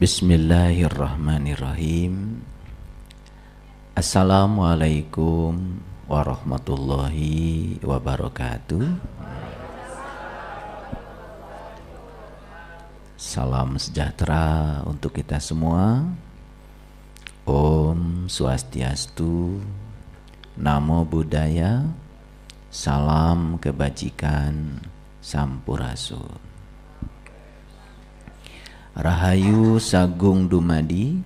Bismillahirrahmanirrahim. Assalamualaikum warahmatullahi wabarakatuh. Salam sejahtera untuk kita semua. Om Swastiastu, Namo Buddhaya, salam kebajikan, Sampurasun. Rahayu Sagung Dumadi.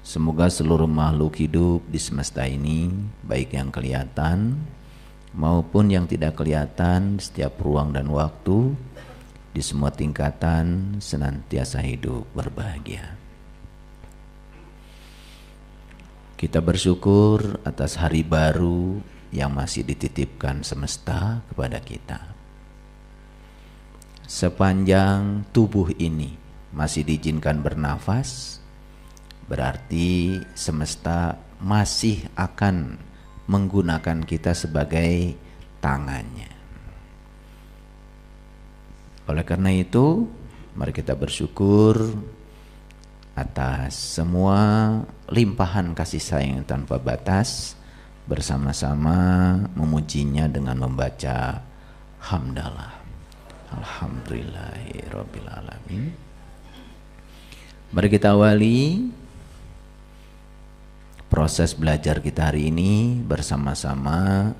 Semoga seluruh makhluk hidup di semesta ini, baik yang kelihatan maupun yang tidak kelihatan, setiap ruang dan waktu, di semua tingkatan, senantiasa hidup berbahagia. Kita bersyukur atas hari baru yang masih dititipkan semesta kepada kita. Sepanjang tubuh ini masih diizinkan bernafas, berarti semesta masih akan menggunakan kita sebagai tangannya. Oleh karena itu, mari kita bersyukur atas semua limpahan kasih sayang tanpa batas, bersama-sama memujinya dengan membaca hamdalah. Alhamdulillahirabbil alamin. Mari kita awali proses belajar kita hari ini bersama-sama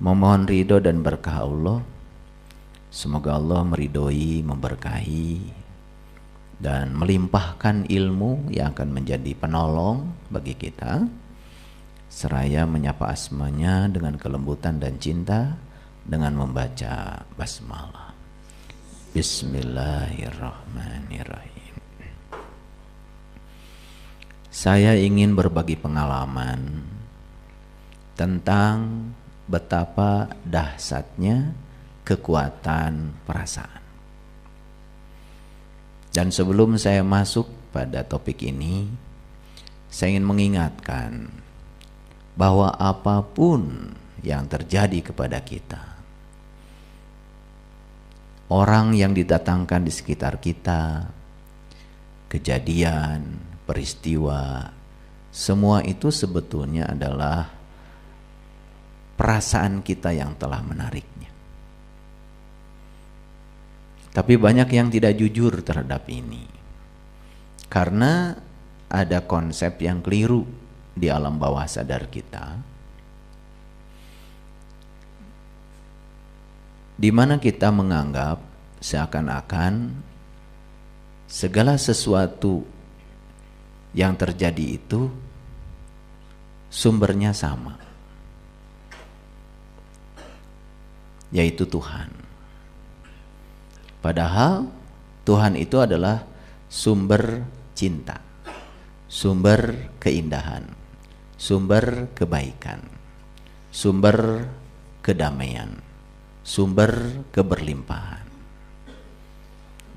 memohon ridho dan berkah Allah. Semoga Allah meridhoi, memberkahi dan melimpahkan ilmu yang akan menjadi penolong bagi kita, seraya menyapa asmanya dengan kelembutan dan cinta dengan membaca basmalah. Bismillahirrahmanirrahim. Saya ingin berbagi pengalaman tentang betapa dahsyatnya kekuatan perasaan. Dan sebelum saya masuk pada topik ini, saya ingin mengingatkan bahwa apapun yang terjadi kepada kita, orang yang didatangkan di sekitar kita, kejadian, peristiwa, semua itu sebetulnya adalah perasaan kita yang telah menariknya. Tapi banyak yang tidak jujur terhadap ini, karena ada konsep yang keliru di alam bawah sadar kita, di mana kita menganggap seakan-akan segala sesuatu yang terjadi itu sumbernya sama, yaitu Tuhan. Padahal Tuhan itu adalah sumber cinta, sumber keindahan, sumber kebaikan, sumber kedamaian, sumber keberlimpahan.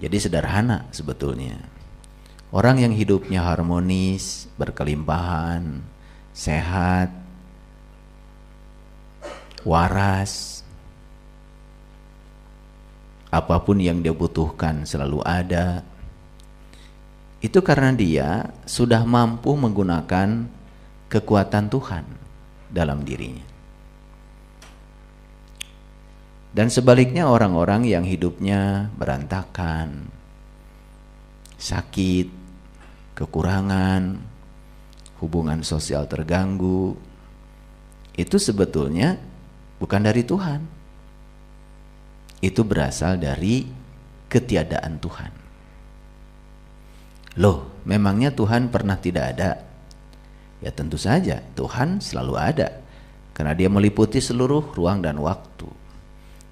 Jadi sederhana sebetulnya. Orang yang hidupnya harmonis, berkelimpahan, sehat, waras, apapun yang dia butuhkan selalu ada, itu karena dia sudah mampu menggunakan kekuatan Tuhan dalam dirinya. Dan sebaliknya orang-orang yang hidupnya berantakan, sakit, kekurangan, hubungan sosial terganggu, itu sebetulnya bukan dari Tuhan. Itu berasal dari ketiadaan Tuhan. Loh, memangnya Tuhan pernah tidak ada? Ya tentu saja, Tuhan selalu ada, karena Dia meliputi seluruh ruang dan waktu.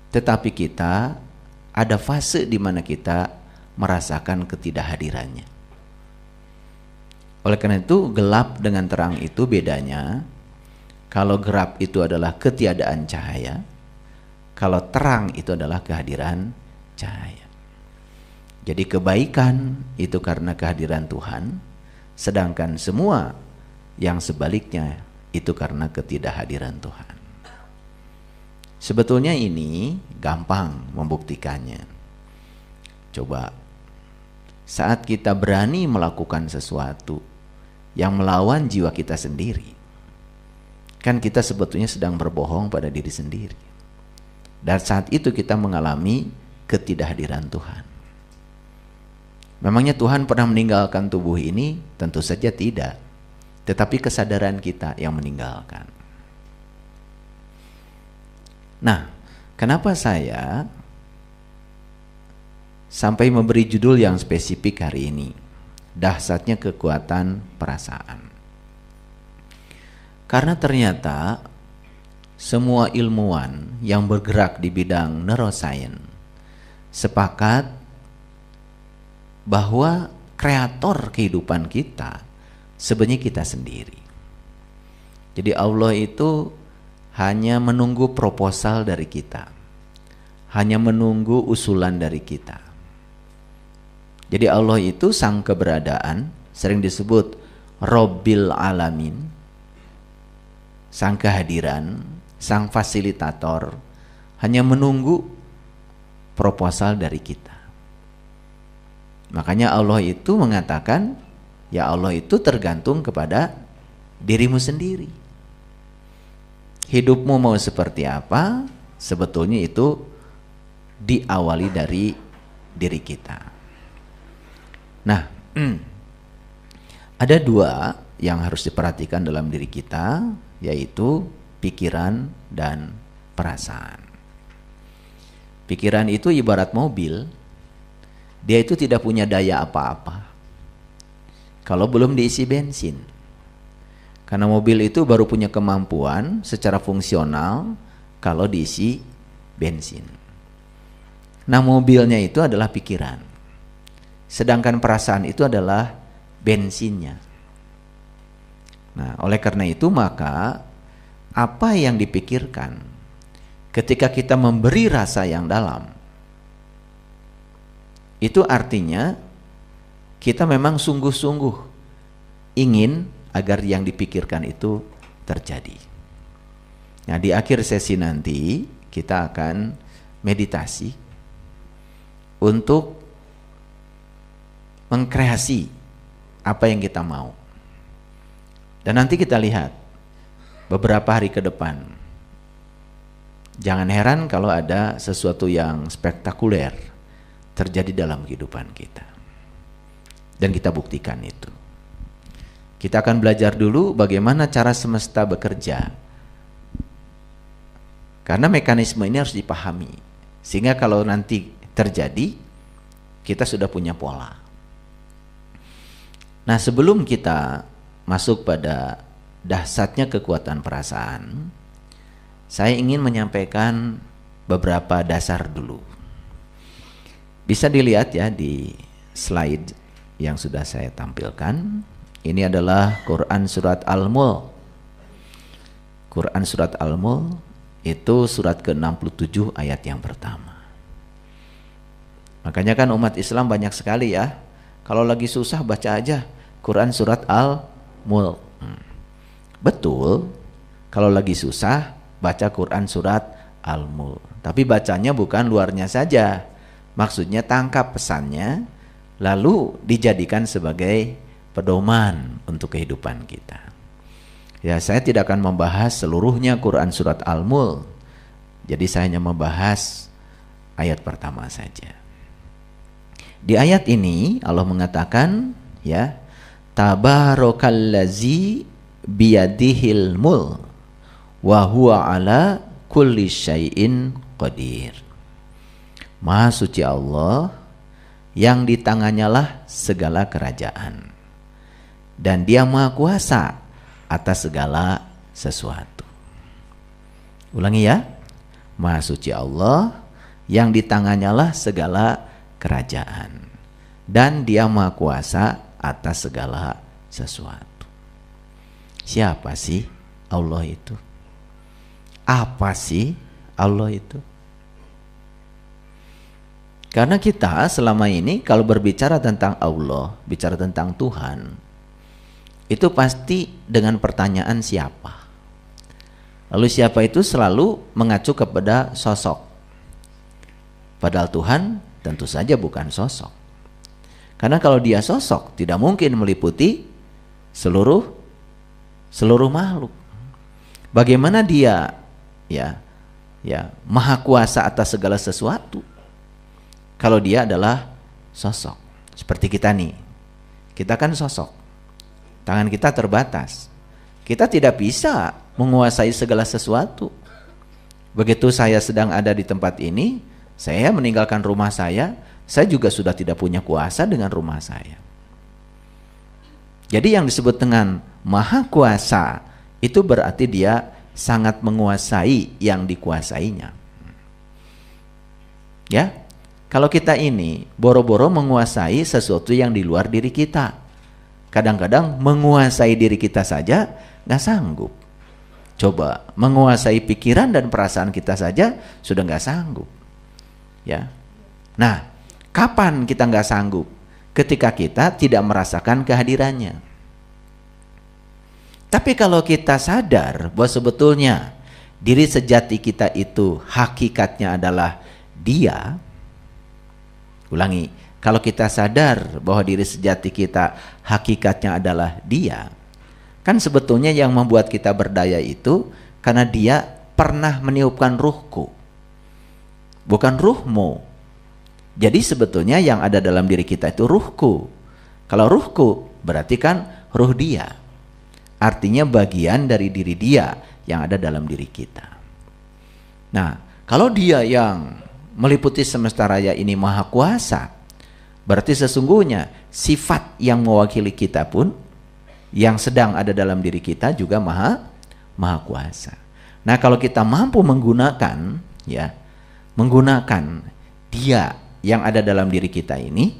Tetapi kita ada fase di mana kita merasakan ketidakhadirannya. Oleh karena itu, gelap dengan terang itu bedanya. Kalau gelap itu adalah ketiadaan cahaya, kalau terang itu adalah kehadiran cahaya. Jadi kebaikan itu karena kehadiran Tuhan, sedangkan semua yang sebaliknya itu karena ketidakhadiran Tuhan. Sebetulnya ini gampang membuktikannya. Coba saat kita berani melakukan sesuatu yang melawan jiwa kita sendiri. Kan kita sebetulnya sedang berbohong pada diri sendiri. Dan saat itu kita mengalami ketidakhadiran Tuhan. Memangnya Tuhan pernah meninggalkan tubuh ini? Tentu saja tidak. Tetapi kesadaran kita yang meninggalkan. Nah, kenapa saya sampai memberi judul yang spesifik hari ini? Dahsyatnya kekuatan perasaan. Karena ternyata semua ilmuwan yang bergerak di bidang neuroscience sepakat bahwa kreator kehidupan kita sebenarnya kita sendiri. Jadi Allah itu hanya menunggu proposal dari kita, hanya menunggu usulan dari kita. Jadi Allah itu sang keberadaan sering disebut Robbil Alamin, sang kehadiran, sang fasilitator, hanya menunggu proposal dari kita. Makanya Allah itu mengatakan, ya Allah itu tergantung kepada dirimu sendiri. Hidupmu mau seperti apa, sebetulnya itu diawali dari diri kita. Nah, ada dua yang harus diperhatikan dalam diri kita, yaitu pikiran dan perasaan. Pikiran itu ibarat mobil, dia itu tidak punya daya apa-apa kalau belum diisi bensin. Karena mobil itu baru punya kemampuan secara fungsional kalau diisi bensin. Nah, mobilnya itu adalah pikiran. Sedangkan perasaan itu adalah bensinnya. Nah, oleh karena itu maka apa yang dipikirkan ketika kita memberi rasa yang dalam, itu artinya kita memang sungguh-sungguh ingin agar yang dipikirkan itu terjadi. Nah, di akhir sesi nanti kita akan meditasi untuk mengkreasi apa yang kita mau. Dan nanti kita lihat beberapa hari ke depan. Jangan heran kalau ada sesuatu yang spektakuler terjadi dalam kehidupan kita. Dan kita buktikan itu. Kita akan belajar dulu bagaimana cara semesta bekerja. Karena mekanisme ini harus dipahami. Sehingga kalau nanti terjadi, kita sudah punya pola. Nah, sebelum kita masuk pada dahsyatnya kekuatan perasaan, saya ingin menyampaikan beberapa dasar dulu. Bisa dilihat ya di slide yang sudah saya tampilkan. Ini adalah Quran Surat Al-Mulk. Quran Surat Al-Mulk itu surat ke-67 ayat yang pertama. Makanya kan umat Islam banyak sekali ya, kalau lagi susah baca aja Quran Surat Al-Mulk. Betul, kalau lagi susah baca Quran Surat Al-Mulk. Tapi bacanya bukan luarnya saja, maksudnya tangkap pesannya, lalu dijadikan sebagai pedoman untuk kehidupan kita. Ya, saya tidak akan membahas seluruhnya Quran Surat Al-Mulk. Jadi saya hanya membahas ayat pertama saja. Di ayat ini Allah mengatakan, ya, Tabarakallazi biyadihil mulk wa huwa ala kulli syai'in qadir. Maha suci Allah yang di tangannya lah segala kerajaan, dan Dia Maha Kuasa atas segala sesuatu. Ulangi ya. Maha suci Allah yang di tangannya lah segala kerajaan, dan Dia Maha Kuasa atas segala sesuatu. Siapa sih Allah itu? Apa sih Allah itu? Karena kita selama ini kalau berbicara tentang Allah, bicara tentang Tuhan, itu pasti dengan pertanyaan siapa. Lalu siapa itu selalu mengacu kepada sosok. Padahal Tuhan tentu saja bukan sosok. Karena kalau dia sosok, tidak mungkin meliputi seluruh makhluk. Bagaimana dia ya maha kuasa atas segala sesuatu kalau dia adalah sosok? Seperti kita nih, kita kan sosok, tangan kita terbatas, kita tidak bisa menguasai segala sesuatu. Begitu saya sedang ada di tempat ini, saya meninggalkan rumah saya juga sudah tidak punya kuasa dengan rumah saya. Jadi yang disebut dengan maha kuasa itu berarti dia sangat menguasai yang dikuasainya. Ya, kalau kita ini boro-boro menguasai sesuatu yang di luar diri kita, kadang-kadang menguasai diri kita saja nggak sanggup. Coba menguasai pikiran dan perasaan kita saja sudah nggak sanggup. Ya, nah kapan kita nggak sanggup? Ketika kita tidak merasakan kehadirannya. Tapi kalau kita sadar bahwa sebetulnya diri sejati kita itu hakikatnya adalah Dia. Ulangi, kalau kita sadar bahwa diri sejati kita hakikatnya adalah Dia, kan sebetulnya yang membuat kita berdaya itu karena Dia pernah meniupkan ruhku, bukan ruhmu. Jadi sebetulnya yang ada dalam diri kita itu ruhku. Kalau ruhku berarti kan ruh Dia, artinya bagian dari diri Dia yang ada dalam diri kita. Nah, kalau Dia yang meliputi semesta raya ini maha kuasa, berarti sesungguhnya sifat yang mewakili kita pun yang sedang ada dalam diri kita juga maha kuasa. Nah, kalau kita mampu menggunakan Dia yang ada dalam diri kita ini,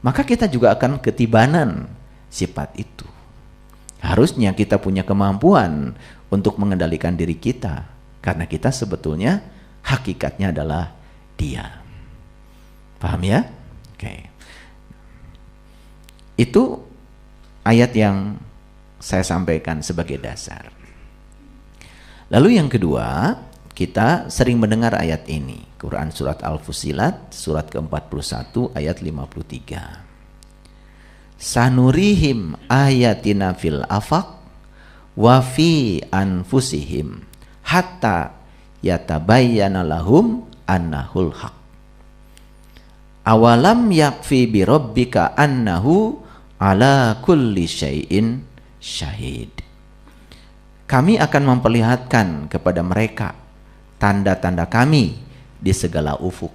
maka kita juga akan ketibanan sifat itu. Harusnya kita punya kemampuan untuk mengendalikan diri kita, karena kita sebetulnya hakikatnya adalah Dia. Paham ya? Oke. Itu ayat yang saya sampaikan sebagai dasar. Lalu yang kedua, kita sering mendengar ayat ini, Quran surat Al-Fussilat surat ke-41 ayat 53. Sanurihim ayatina fil afaq wa fi anfusihim hatta yatabayyana lahum annahul haq. Awalam yakfi bi rabbika annahu ala kulli syai'in syahid. Kami akan memperlihatkan kepada mereka tanda-tanda kami di segala ufuk.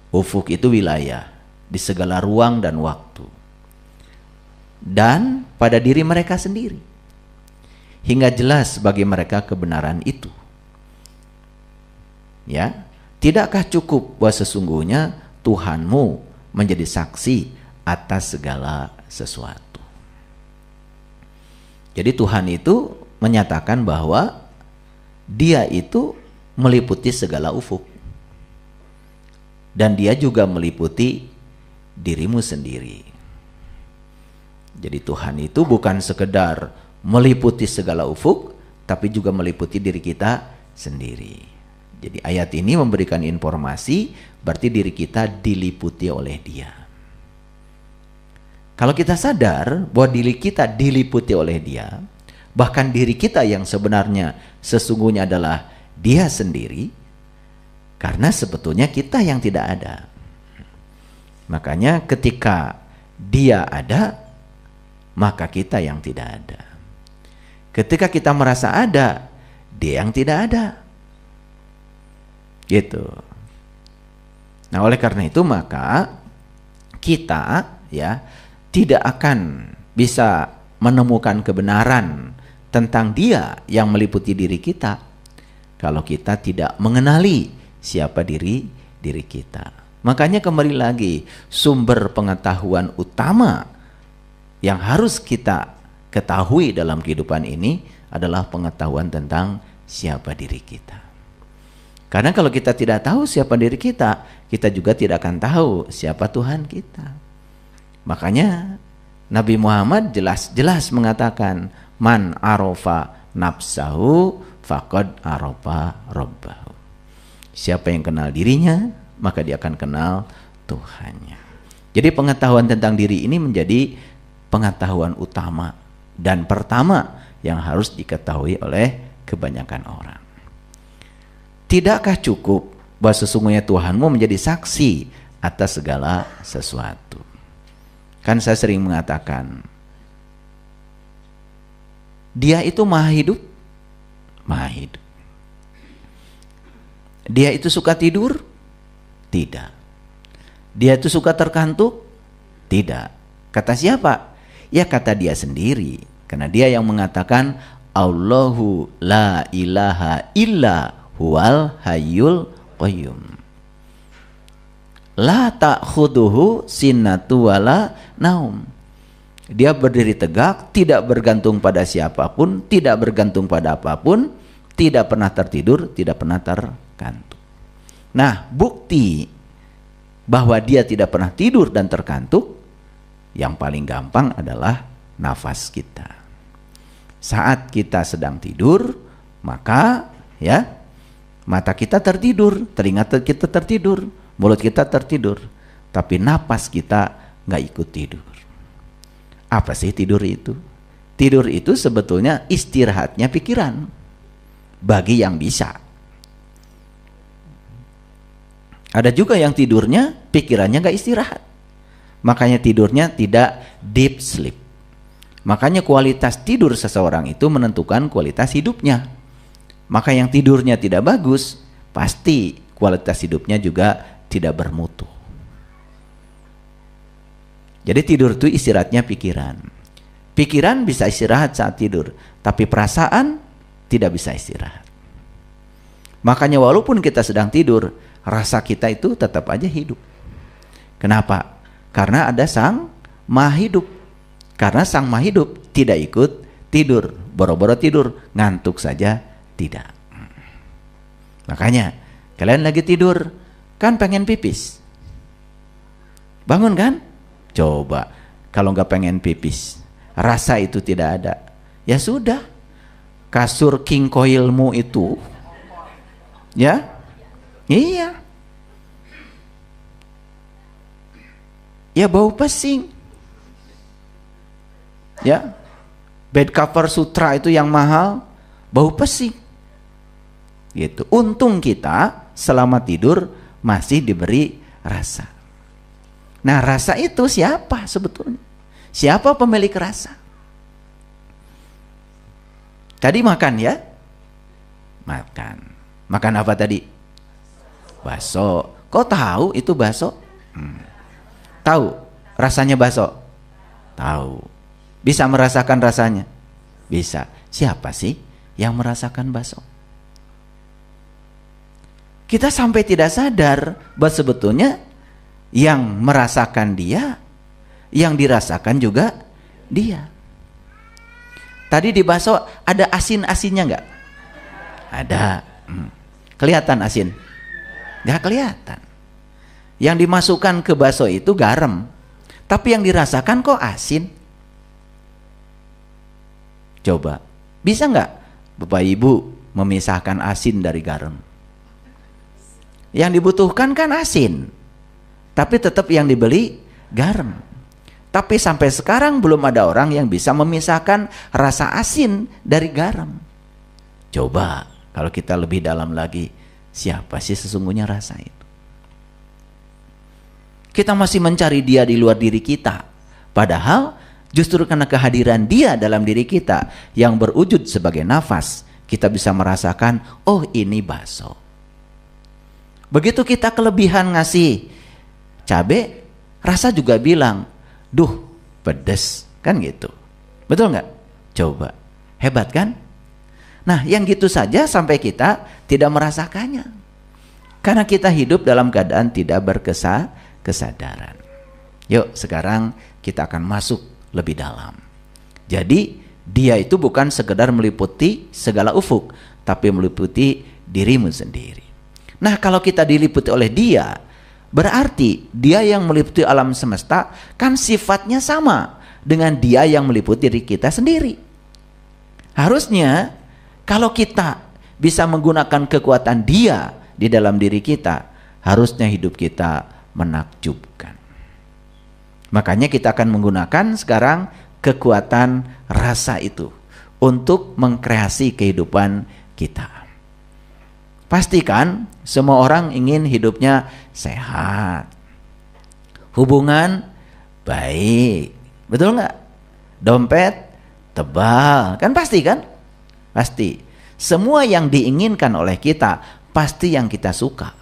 Ufuk itu wilayah, di segala ruang dan waktu. Dan pada diri mereka sendiri. Hingga jelas bagi mereka kebenaran itu. Ya, tidakkah cukup bahwa sesungguhnya Tuhanmu menjadi saksi atas segala sesuatu. Jadi Tuhan itu menyatakan bahwa Dia itu meliputi segala ufuk. Dan Dia juga meliputi dirimu sendiri. Jadi Tuhan itu bukan sekedar meliputi segala ufuk, tapi juga meliputi diri kita sendiri. Jadi ayat ini memberikan informasi, berarti diri kita diliputi oleh Dia. Kalau kita sadar bahwa diri kita diliputi oleh Dia, bahkan diri kita yang sebenarnya sesungguhnya adalah Dia sendiri, karena sebetulnya kita yang tidak ada. Makanya ketika Dia ada, maka kita yang tidak ada. Ketika kita merasa ada, Dia yang tidak ada. Gitu. Nah, oleh karena itu maka kita tidak akan bisa menemukan kebenaran tentang Dia yang meliputi diri kita kalau kita tidak mengenali siapa diri kita. Makanya kembali lagi, sumber pengetahuan utama yang harus kita ketahui dalam kehidupan ini adalah pengetahuan tentang siapa diri kita. Karena kalau kita tidak tahu siapa diri kita, kita juga tidak akan tahu siapa Tuhan kita. Makanya Nabi Muhammad jelas mengatakan, man arofa nafsahu faqad arofa rabbahu. Siapa yang kenal dirinya, maka dia akan kenal Tuhannya. Jadi pengetahuan tentang diri ini menjadi pengetahuan utama dan pertama yang harus diketahui oleh kebanyakan orang. Tidakkah cukup bahwa sesungguhnya Tuhanmu menjadi saksi atas segala sesuatu? Kan saya sering mengatakan, Dia itu maha hidup, maha hidup. Dia itu suka tidur? Tidak. Dia itu suka terkantuk? Tidak. Kata siapa? Ya kata dia sendiri. Karena dia yang mengatakan, Allahu la ilaha illa huwal hayyul qayyum. La ta'khuduhu sinatu wala naum. Dia berdiri tegak, tidak bergantung pada siapapun, tidak bergantung pada apapun, tidak pernah tertidur, tidak pernah terkantuk. Nah, bukti bahwa dia tidak pernah tidur dan terkantuk yang paling gampang adalah nafas kita. Saat kita sedang tidur, maka ya mata kita tertidur, telinga kita tertidur, mulut kita tertidur, tapi napas kita nggak ikut tidur. Apa sih tidur itu? Tidur itu sebetulnya istirahatnya pikiran bagi yang bisa. Ada juga yang tidurnya pikirannya nggak istirahat, makanya tidurnya tidak deep sleep. Makanya kualitas tidur seseorang itu menentukan kualitas hidupnya. Maka yang tidurnya tidak bagus, pasti kualitas hidupnya juga tidak bermutu. Jadi tidur itu istirahatnya pikiran. Pikiran bisa istirahat saat tidur, tapi perasaan tidak bisa istirahat. Makanya walaupun kita sedang tidur, rasa kita itu tetap aja hidup. Kenapa? Karena ada Sang Maha Hidup. Karena Sang Maha Hidup tidak ikut tidur, boro-boro tidur, ngantuk saja tidak. Makanya kalian lagi tidur kan pengen pipis, bangun kan? Coba kalau nggak pengen pipis, rasa itu tidak ada, ya sudah, kasur king coilmu itu ya iya ya bau pesing ya, bed cover sutra itu yang mahal bau pesing gitu. Untung kita selama tidur masih diberi rasa. Nah, rasa itu siapa sebetulnya? Siapa pemilik rasa? Tadi makan ya? Makan. Makan apa tadi? Bakso. Kok tahu itu bakso? Tahu rasanya bakso? Tahu. Bisa merasakan rasanya? Bisa. Siapa sih yang merasakan bakso? Kita sampai tidak sadar bahwa sebetulnya yang merasakan dia, yang dirasakan juga dia. Tadi di bakso ada asin-asinnya nggak? Ada. Kelihatan asin? Nggak kelihatan. Yang dimasukkan ke bakso itu garam, tapi yang dirasakan kok asin? Coba, bisa nggak Bapak Ibu memisahkan asin dari garam? Yang dibutuhkan kan asin, tapi tetap yang dibeli garam. Tapi sampai sekarang belum ada orang yang bisa memisahkan rasa asin dari garam. Coba kalau kita lebih dalam lagi, siapa sih sesungguhnya rasa itu? Kita masih mencari dia di luar diri kita, padahal justru karena kehadiran dia dalam diri kita yang berwujud sebagai nafas, kita bisa merasakan, oh ini bakso. Begitu kita kelebihan ngasih cabai, rasa juga bilang, duh pedes, kan gitu. Betul nggak? Coba, hebat kan? Nah, yang gitu saja sampai kita tidak merasakannya, karena kita hidup dalam keadaan tidak berkesadaran. Yuk sekarang kita akan masuk lebih dalam. Jadi dia itu bukan sekedar meliputi segala ufuk, tapi meliputi dirimu sendiri. Nah, kalau kita diliputi oleh dia, berarti dia yang meliputi alam semesta kan sifatnya sama dengan dia yang meliputi diri kita sendiri. Harusnya kalau kita bisa menggunakan kekuatan dia di dalam diri kita, harusnya hidup kita menakjubkan. Makanya kita akan menggunakan sekarang kekuatan rasa itu untuk mengkreasi kehidupan kita. Pastikan semua orang ingin hidupnya sehat, hubungan baik, betul nggak? Dompet tebal, kan pasti kan? Pasti. Semua yang diinginkan oleh kita pasti yang kita suka.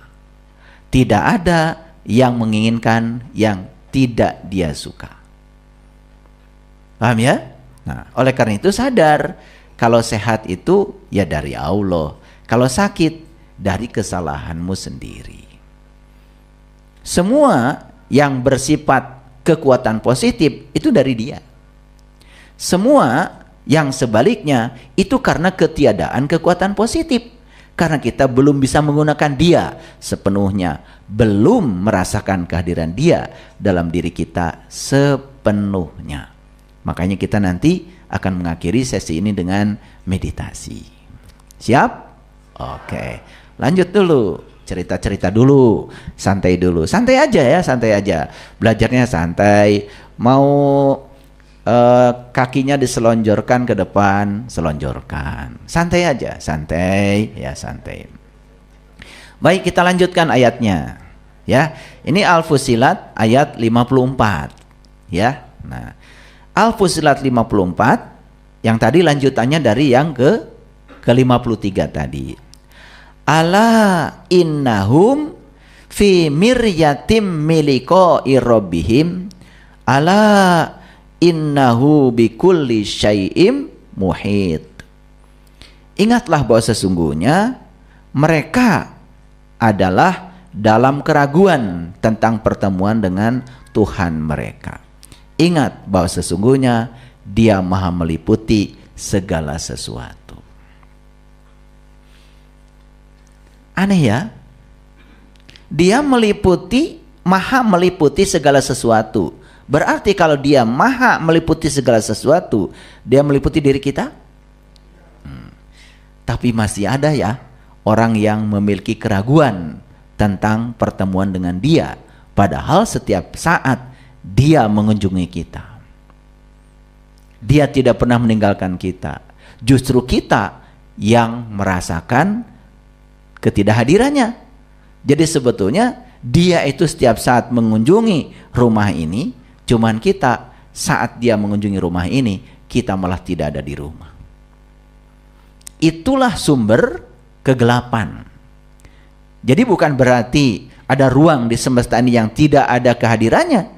Tidak ada yang menginginkan yang tidak dia suka. Paham ya? Nah, oleh karena itu sadar kalau sehat itu ya dari Allah, kalau sakit dari kesalahanmu sendiri. Semua yang bersifat kekuatan positif itu dari dia. Semua yang sebaliknya itu karena ketiadaan kekuatan positif. Karena kita belum bisa menggunakan dia sepenuhnya, belum merasakan kehadiran dia dalam diri kita sepenuhnya. Makanya kita nanti akan mengakhiri sesi ini dengan meditasi. Siap? Oke, lanjut dulu. Cerita-cerita dulu, santai dulu. Santai aja ya, santai aja. Belajarnya santai. Mau kakinya diselonjorkan ke depan, selonjorkan. Santai aja, santai, ya santai. Baik, kita lanjutkan ayatnya. Ya, ini Al-Fussilat ayat 54. Ya, nah, Al-Fussilat 54, yang tadi lanjutannya dari yang ke-53 tadi. Ala innahum fi miryatim miliqa'i rabbihim ala innahu bikulli syai'im muhit. Ingatlah bahwa sesungguhnya mereka adalah dalam keraguan tentang pertemuan dengan Tuhan mereka. Ingat bahwa sesungguhnya Dia Maha meliputi segala sesuatu. Aneh ya? Dia meliputi, Maha meliputi segala sesuatu. Berarti kalau Dia Maha meliputi segala sesuatu, Dia meliputi diri kita? Tapi masih ada ya orang yang memiliki keraguan tentang pertemuan dengan Dia, padahal setiap saat Dia mengunjungi kita. Dia tidak pernah meninggalkan kita. Justru kita yang merasakan ketidakhadirannya. Jadi sebetulnya Dia itu setiap saat mengunjungi rumah ini, cuman kita saat Dia mengunjungi rumah ini, kita malah tidak ada di rumah. Itulah sumber kegelapan. Jadi bukan berarti ada ruang di semesta ini yang tidak ada kehadirannya.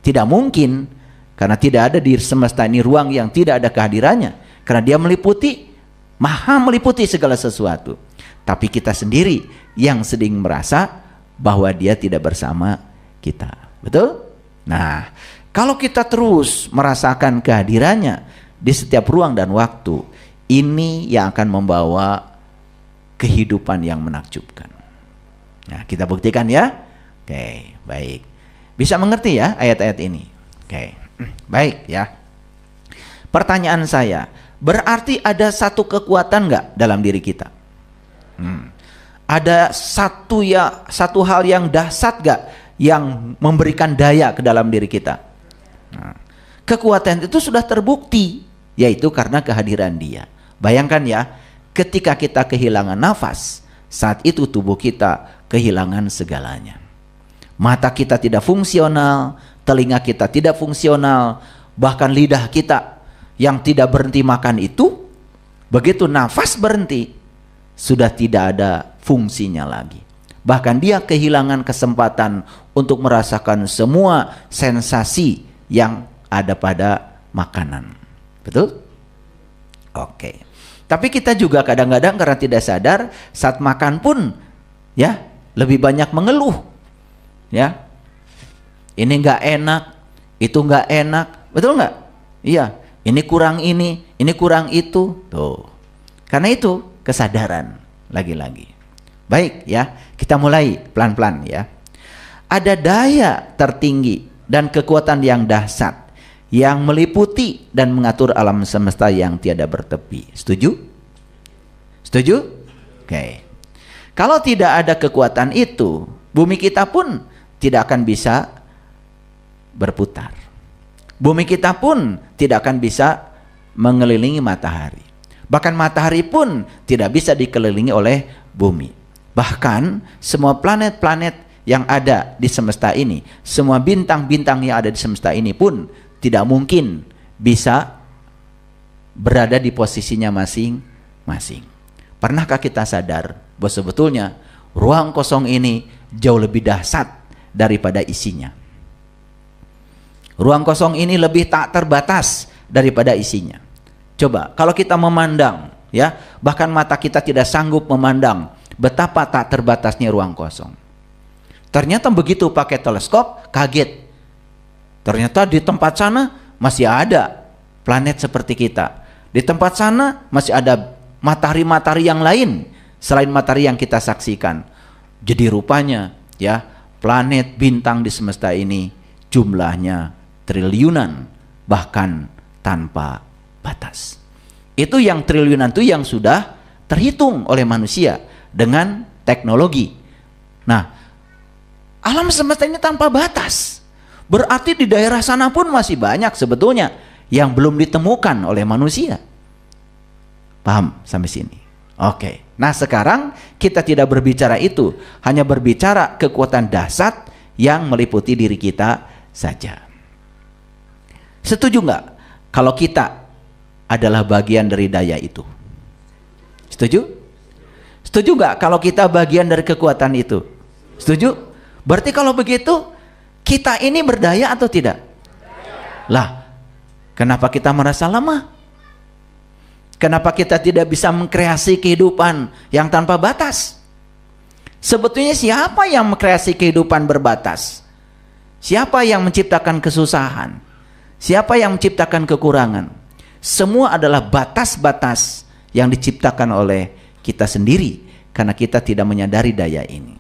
Tidak mungkin, karena tidak ada di semesta ini ruang yang tidak ada kehadirannya. Karena Dia meliputi, Maha meliputi segala sesuatu. Tapi kita sendiri yang sedang merasa bahwa Dia tidak bersama kita. Betul? Nah, kalau kita terus merasakan kehadirannya di setiap ruang dan waktu, ini yang akan membawa kehidupan yang menakjubkan. Nah, kita buktikan ya. Oke, baik. Bisa mengerti ya ayat-ayat ini? Oke, baik ya. Pertanyaan saya, berarti ada satu kekuatan nggak dalam diri kita? Ada satu hal yang dahsyat nggak yang memberikan daya ke dalam diri kita? Nah, kekuatan itu sudah terbukti, yaitu karena kehadiran Dia. Bayangkan ya, ketika kita kehilangan nafas, saat itu tubuh kita kehilangan segalanya. Mata kita tidak fungsional, telinga kita tidak fungsional, bahkan lidah kita yang tidak berhenti makan itu, begitu nafas berhenti, sudah tidak ada fungsinya lagi. Bahkan dia kehilangan kesempatan untuk merasakan semua sensasi yang ada pada makanan. Betul? Oke. Tapi kita juga kadang-kadang karena tidak sadar, saat makan pun ya lebih banyak mengeluh. Ya, ini nggak enak, itu nggak enak, betul nggak? Iya, ini kurang itu, tuh. Karena itu kesadaran lagi-lagi. Baik ya, kita mulai pelan-pelan ya. Ada daya tertinggi dan kekuatan yang dahsyat yang meliputi dan mengatur alam semesta yang tiada bertepi. Setuju? Setuju? Oke. Kalau tidak ada kekuatan itu, bumi kita pun tidak akan bisa berputar. Bumi kita pun tidak akan bisa mengelilingi matahari. Bahkan matahari pun tidak bisa dikelilingi oleh bumi. Bahkan semua planet-planet yang ada di semesta ini, semua bintang-bintang yang ada di semesta ini pun tidak mungkin bisa berada di posisinya masing-masing. Pernahkah kita sadar bahwa sebetulnya ruang kosong ini jauh lebih dahsyat daripada isinya? Ruang kosong ini lebih tak terbatas daripada isinya. Coba kalau kita memandang, ya, bahkan mata kita tidak sanggup memandang betapa tak terbatasnya ruang kosong. Ternyata begitu pakai teleskop, kaget. Ternyata di tempat sana masih ada planet seperti kita. Di tempat sana masih ada matahari-matahari yang lain selain matahari yang kita saksikan. Jadi rupanya, ya, planet bintang di semesta ini jumlahnya triliunan, bahkan tanpa batas. Itu yang triliunan itu yang sudah terhitung oleh manusia dengan teknologi. Nah, alam semesta ini tanpa batas. Berarti di daerah sana pun masih banyak sebetulnya yang belum ditemukan oleh manusia. Paham sampai sini? Oke. Nah, sekarang kita tidak berbicara itu, hanya berbicara kekuatan dahsyat yang meliputi diri kita saja. Setuju nggak kalau kita adalah bagian dari daya itu? Setuju? Setuju nggak kalau kita bagian dari kekuatan itu? Setuju? Berarti kalau begitu kita ini berdaya atau tidak? Lah, kenapa kita merasa lemah? Kenapa kita tidak bisa mengkreasi kehidupan yang tanpa batas? Sebetulnya siapa yang mengkreasi kehidupan berbatas? Siapa yang menciptakan kesusahan? Siapa yang menciptakan kekurangan? Semua adalah batas-batas yang diciptakan oleh kita sendiri karena kita tidak menyadari daya ini.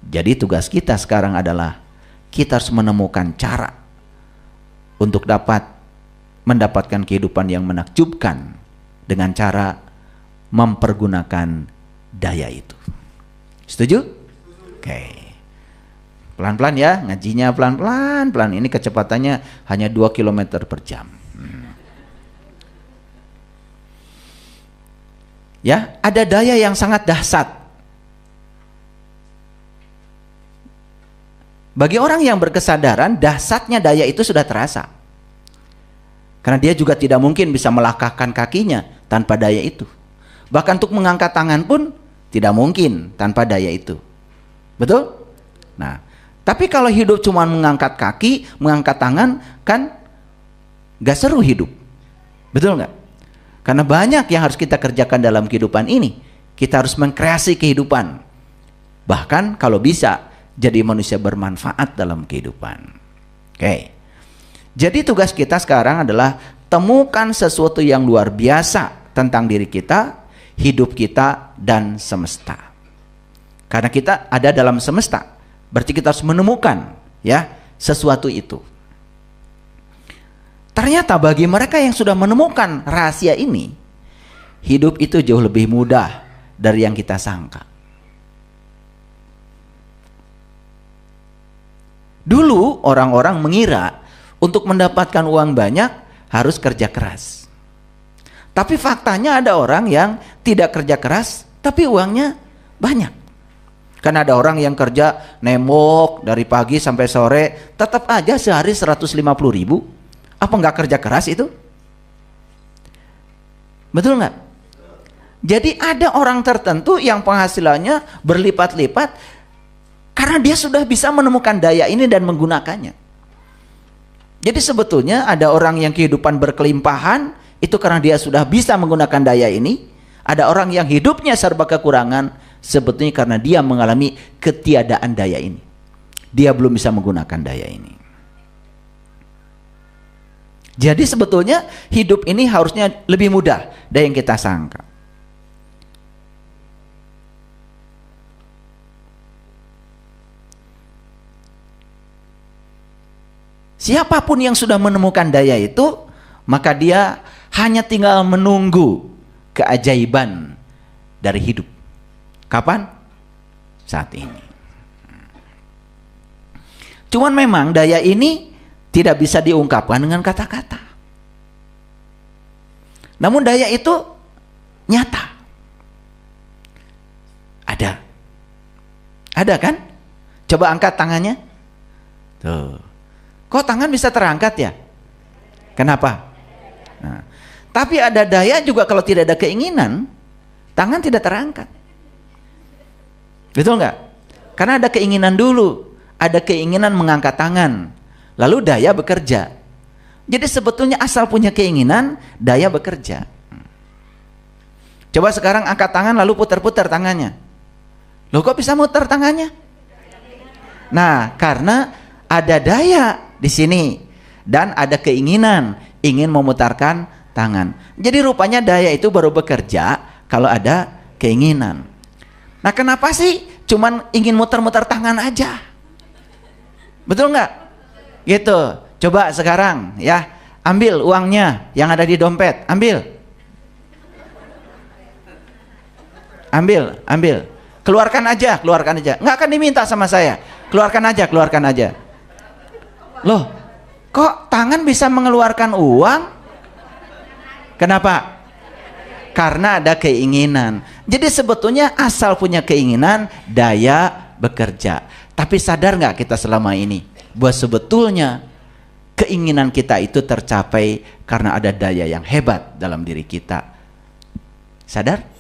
Jadi tugas kita sekarang adalah kita harus menemukan cara untuk dapat mendapatkan kehidupan yang menakjubkan dengan cara mempergunakan daya itu. Setuju? Oke. Pelan-pelan ya, ngajinya pelan-pelan. Ini kecepatannya hanya 2 km per jam. Ya, ada daya yang sangat dahsyat. Bagi orang yang berkesadaran, dahsyatnya daya itu sudah terasa. Karena dia juga tidak mungkin bisa melangkahkan kakinya tanpa daya itu. Bahkan untuk mengangkat tangan pun tidak mungkin tanpa daya itu. Betul? Nah, tapi kalau hidup cuma mengangkat kaki, mengangkat tangan, kan gak seru hidup. Betul nggak? Karena banyak yang harus kita kerjakan dalam kehidupan ini. Kita harus mengkreasi kehidupan. Bahkan kalau bisa, jadi manusia bermanfaat dalam kehidupan. Oke. Jadi tugas kita sekarang adalah temukan sesuatu yang luar biasa tentang diri kita, hidup kita, dan semesta. Karena kita ada dalam semesta, berarti kita harus menemukan, ya, sesuatu itu. Ternyata bagi mereka yang sudah menemukan rahasia ini, hidup itu jauh lebih mudah dari yang kita sangka. Dulu orang-orang mengira untuk mendapatkan uang banyak harus kerja keras. Tapi faktanya ada orang yang tidak kerja keras tapi uangnya banyak. Karena ada orang yang kerja nemok dari pagi sampai sore, tetap aja sehari 150.000. Apa nggak kerja keras itu? Betul nggak? Jadi ada orang tertentu yang penghasilannya berlipat-lipat karena dia sudah bisa menemukan daya ini dan menggunakannya. Jadi sebetulnya ada orang yang kehidupan berkelimpahan itu karena dia sudah bisa menggunakan daya ini. Ada orang yang hidupnya serba kekurangan sebetulnya karena dia mengalami ketiadaan daya ini. Dia belum bisa menggunakan daya ini. Jadi sebetulnya hidup ini harusnya lebih mudah dari yang kita sangka. Siapapun yang sudah menemukan daya itu, maka dia hanya tinggal menunggu keajaiban dari hidup. Kapan? Saat ini. Cuman memang daya ini tidak bisa diungkapkan dengan kata-kata. Namun daya itu nyata. Ada. Ada kan? Coba angkat tangannya. Tuh. Kok tangan bisa terangkat ya? Kenapa? Nah, tapi ada daya juga kalau tidak ada keinginan, tangan tidak terangkat. Betul nggak? Karena ada keinginan dulu. Ada keinginan mengangkat tangan. Lalu daya bekerja. Jadi sebetulnya asal punya keinginan, daya bekerja. Coba sekarang angkat tangan lalu putar-putar tangannya. Loh kok bisa muter tangannya? Nah, karena ada daya di sini dan ada keinginan ingin memutarkan tangan. Jadi rupanya daya itu baru bekerja kalau ada keinginan. Nah, kenapa sih cuman ingin muter-muter tangan aja? Betul nggak? Gitu. Coba sekarang ya, ambil uangnya yang ada di dompet, ambil. Ambil. Keluarkan aja. Nggak akan diminta sama saya. Keluarkan aja. Loh, kok tangan bisa mengeluarkan uang? Kenapa? Karena ada keinginan. Jadi sebetulnya asal punya keinginan, daya bekerja. Tapi sadar nggak kita selama ini bahwa sebetulnya keinginan kita itu tercapai karena ada daya yang hebat dalam diri kita. Sadar?